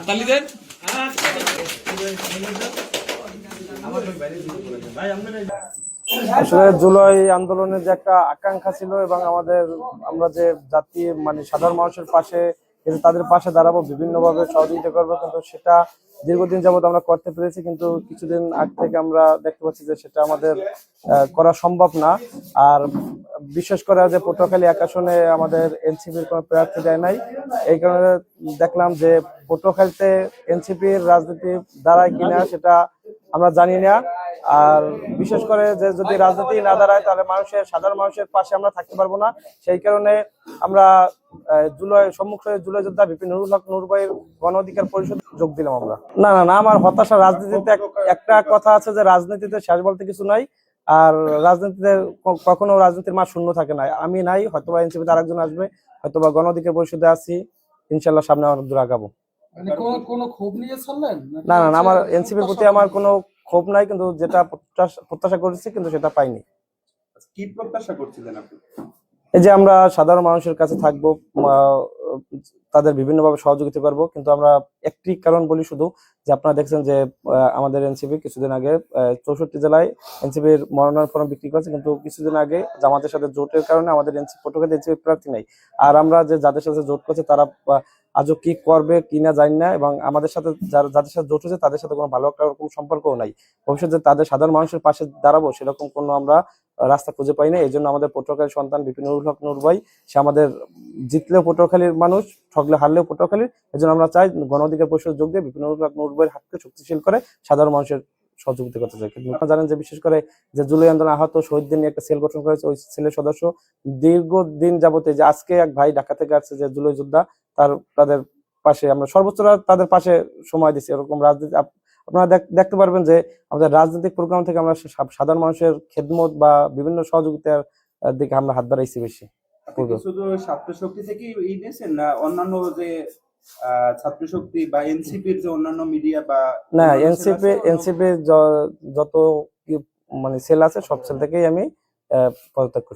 হাততালি দেন। আসলে জুলাই আন্দোলনের যে একটা আকাঙ্ক্ষা ছিল এবং আমরা যে জাতি মানে সাধারণ মানুষের পাশে তাদের পাশে দাঁড়াবো, বিভিন্নভাবে সহযোগিতা করবো, কিন্তু সেটা দীর্ঘদিন যাবত আমরা করতে পেরেছি, কিন্তু কিছুদিন আগ থেকে আমরা দেখতে পাচ্ছি যে সেটা আমাদের করা সম্ভব না। আর বিশেষ করে যে পটুয়াখালী এক আসনে আমাদের এনসিপির কোনো প্রার্থী দেয় নাই, এই কারণে দেখলাম যে পটুয়াখালীতে এনসিপির রাজনীতি দাঁড়ায় কিনা সেটা আমরা জানি না। আর বিশেষ করে যে যদি রাজনীতি না দাঁড়ায় তাহলে সাধারণ মানুষের পাশে আমরা থাকতে পারবো না। সেই কারণে আমরা জুলাই যোদ্ধা বিপিন নুরুল হক নূর ভাইয়ের গণ অধিকার পরিষদ যোগ দিলাম আমরা। না না না, আমার হতাশা, রাজনীতিতে একটা কথা আছে যে রাজনীতিতে শেষ বলতে কিছু নাই। আর রাজনীতিতে কখনো রাজনীতির মাঠ শূন্য থাকে না। আমি নাই, হয়তোবা এনসিপিতে আরেকজন আসবে, হয়তোবা গণ অধিকার পরিষদে আছি, ইনশাল্লাহ সামনে অনেক দূর আগাবো। কোনো ক্ষোভ নিয়ে চললেন? না না, আমার এনসিপির প্রতি আমার কোনো ক্ষোভ নাই, কিন্তু যেটা প্রত্যাশা করেছি কিন্তু সেটা পাইনি। কি প্রত্যাশা করছিলেন আপনি? এই যে আমরা সাধারণ মানুষের কাছে থাকবো, তাদের বিভিন্নভাবে সহযোগিতা করবো, কিন্তু আমরা একটি কারণ বলি শুধু, যে আপনারা দেখছেন যে আমাদের এনসিপি কিছুদিন আগে 64 জেলায় এনসিপির মনোনয়ন ফর্ম বিক্রি করেছে, কিন্তু কিছুদিন আগে জামাতের সাথে জোটের কারণে আমাদের পটুয়াখালী এনসিপি প্রার্থী নাই। আর আমরা যে যাদের সাথে জোট করছে তারা আজও কি করবে কিনা জানি না, এবং আমাদের সাথে যাদের সাথে জোট হয়েছে তাদের সাথে কোনো ভালো একটা রকম সম্পর্কও নাই। ভবিষ্যতে তাদের সাধারণ মানুষের পাশে দাঁড়াবো সেরকম কোনো আমরা রাস্তা খুঁজে পাই না। এই জন্য আমাদের পটুয়াখালীর সন্তান বিপিন নুরুল হক নূর ভাই, সে আমাদের জিতলেও পটুয়াখালীর মানুষ, ঠকলে হারলেও পটুয়াখালীর। এই জন্য আমরা চাই গণ অধিকার পরিষদ যোগ দিয়ে বিপিন নুরুল হক নূর ভাইয়ের হাতকে শক্তিশালী করে সাধারণ মানুষের সহযোগিতা করতে চাই। কিন্তু আপনারা জানেন যে বিশেষ করে যে জুলাই আন্দোলন আহত শহীদদের নিয়ে একটা সেল গঠন করেছে, ওই সেলের সদস্য দীর্ঘদিন যাবতে, যে আজকে এক ভাই ঢাকা থেকে আসছে যে জুলাই যোদ্ধা, তাদের পাশে আমরা সর্বোচ্চ তাদের পাশে সময় দিচ্ছি। এরকম রাজনীতি আপনারা দেখতে পারবেন যে আমাদের রাজনৈতিক প্রোগ্রাম থেকে আমরা সাধারণ মানুষের খেদমত বা বিভিন্ন সহযোগিতার দিকে আমরা হাত বাড়াইছি বেশি। শুধু ছাত্র শক্তি থেকেই এই দিয়েছেন না অন্যান্য যে ছাত্র শক্তি বা এনসিপির যে অন্যান্য মিডিয়া বা না, এনসিপি যত মানে সেল আছে সব সেল থেকেই আমি পদত্যাগ করছি।